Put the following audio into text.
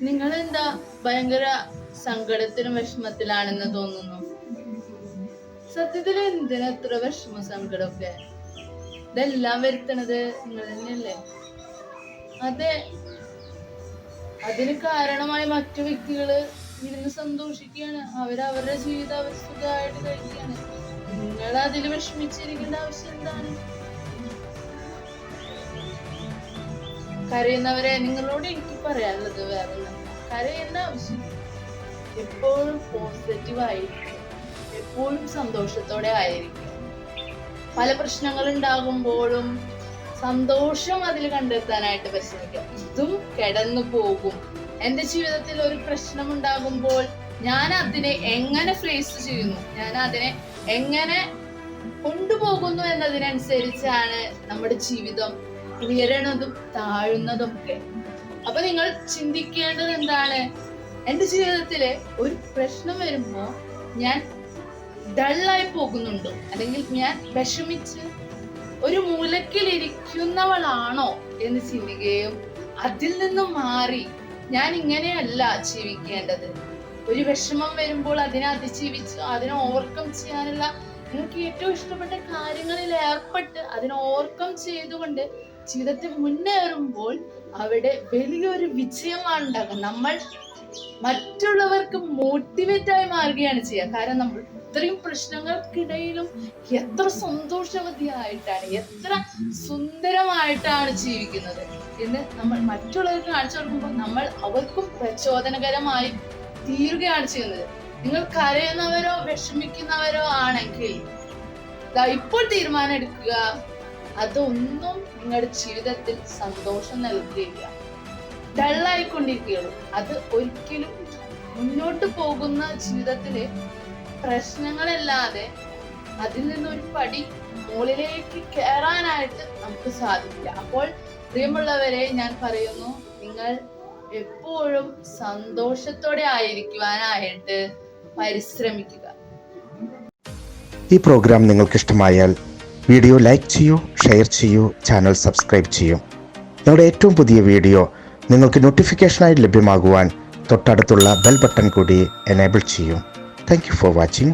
നിങ്ങൾ എന്താ ഭയങ്കര സങ്കടത്തിലും വിഷമത്തിലാണെന്ന് തോന്നുന്നു. സത്യത്തിൽ എന്തിനാ എത്ര വിഷമ സങ്കടമൊക്കെ? ഇതെല്ലാം വരുത്തണത് നിങ്ങൾ തന്നെയല്ലേ? അതെ, അതിന് കാരണമായി മറ്റു വ്യക്തികള് ഇരുന്ന് സന്തോഷിക്കുകയാണ്. അവരവരുടെ ജീവിതം അവർ സുഖമായിട്ട് കഴിക്കുകയാണ്. നിങ്ങൾ അതിൽ വിഷമിച്ചിരിക്കേണ്ട ആവശ്യം എന്താണ്? കരയുന്നവരെ നിങ്ങളോട് എനിക്ക് പറയാനുള്ളത് വേറെ കരയേണ്ട ആവശ്യം. എപ്പോഴും പോസിറ്റീവ് ആയിരിക്കും, എപ്പോഴും സന്തോഷത്തോടെ ആയിരിക്കും. പല പ്രശ്നങ്ങൾ ഉണ്ടാകുമ്പോഴും സന്തോഷം അതിൽ കണ്ടെത്താനായിട്ട് പരിശ്രമിക്കുക. ഇതും കടന്നു പോകും. എന്റെ ജീവിതത്തിൽ ഒരു പ്രശ്നം ഉണ്ടാകുമ്പോൾ ഞാൻ അതിനെ എങ്ങനെ ഫേസ് ചെയ്യുന്നു, ഞാൻ അതിനെ എങ്ങനെ കൊണ്ടുപോകുന്നു എന്നതിനനുസരിച്ചാണ് നമ്മുടെ ജീവിതം ഉയരണതും താഴുന്നതും ഒക്കെ. അപ്പൊ നിങ്ങൾ ചിന്തിക്കേണ്ടത് എന്താണ്? എന്റെ ജീവിതത്തിലെ ഒരു പ്രശ്നം വരുമ്പോ ഞാൻ ഡള്ളായി പോകുന്നുണ്ടോ, അല്ലെങ്കിൽ ഞാൻ വിഷമിച്ച് ഒരു മൂലക്കിലിരിക്കുന്നവളാണോ എന്ന് ചിന്തിക്കുകയും അതിൽ നിന്നും മാറി ഞാൻ ഇങ്ങനെയല്ല ജീവിക്കേണ്ടത്. ഒരു വിഷമം വരുമ്പോൾ അതിനെ അതിജീവിച്ച് അതിനെ ഓവർകം ചെയ്യാനുള്ള നിങ്ങൾക്ക് ഏറ്റവും ഇഷ്ടപ്പെട്ട കാര്യങ്ങളിൽ ഏർപ്പെട്ട് അതിനെ ഓവർകം ചെയ്തുകൊണ്ട് ജീവിതത്തിൽ മുന്നേറുമ്പോൾ അവിടെ വലിയൊരു വിജയമാണ് ഉണ്ടാകുക. നമ്മൾ മറ്റുള്ളവർക്ക് മോട്ടിവേറ്റ് ആയി മാറുകയാണ് ചെയ്യുക. കാരണം നമ്മൾ ഇത്രയും പ്രശ്നങ്ങൾക്കിടയിലും എത്ര സന്തോഷവതിയായിട്ടാണ്, എത്ര സുന്ദരമായിട്ടാണ് ജീവിക്കുന്നത് എന്ന് നമ്മൾ മറ്റുള്ളവർക്ക് കാണിച്ചു കൊടുക്കുമ്പോൾ നമ്മൾ അവർക്കും പ്രചോദനകരമായി തീരുകയാണ് ചെയ്യുന്നത്. നിങ്ങൾ കരയുന്നവരോ വിഷമിക്കുന്നവരോ ആണെങ്കിൽ ഇപ്പോൾ തീരുമാനം എടുക്കുക, അതൊന്നും നിങ്ങളുടെ ജീവിതത്തിൽ സന്തോഷം നൽകുകയില്ല, ഡള്ളായിക്കൊണ്ടിരിക്കുകയുള്ളൂ. അത് ഒരിക്കലും മുന്നോട്ട് പോകുന്ന ജീവിതത്തില് പ്രശ്നങ്ങളല്ലാതെ അതിൽ നിന്നൊരു പടി മുകളിലേക്ക് കയറാനായിട്ട് നമുക്ക് സാധിക്കില്ല. അപ്പോൾ പ്രിയമുള്ളവരെ, ഞാൻ പറയുന്നു, നിങ്ങൾ എപ്പോഴും സന്തോഷത്തോടെ ആയിരിക്കുവാനായിട്ട് പരിശ്രമിക്കുക. ഈ പ്രോഗ്രാം നിങ്ങൾക്ക് ഇഷ്ടമായാൽ വീഡിയോ ലൈക്ക് ചെയ്യൂ, ഷെയർ ചെയ്യൂ, ചാനൽ സബ്സ്ക്രൈബ് ചെയ്യൂ. ഞങ്ങളുടെ ഏറ്റവും പുതിയ വീഡിയോ നിങ്ങൾക്ക് നോട്ടിഫിക്കേഷനായി ലഭ്യമാകുവാൻ തൊട്ടടുത്തുള്ള ബെൽ ബട്ടൺ കൂടി എനേബിൾ ചെയ്യൂ. Thank you for watching.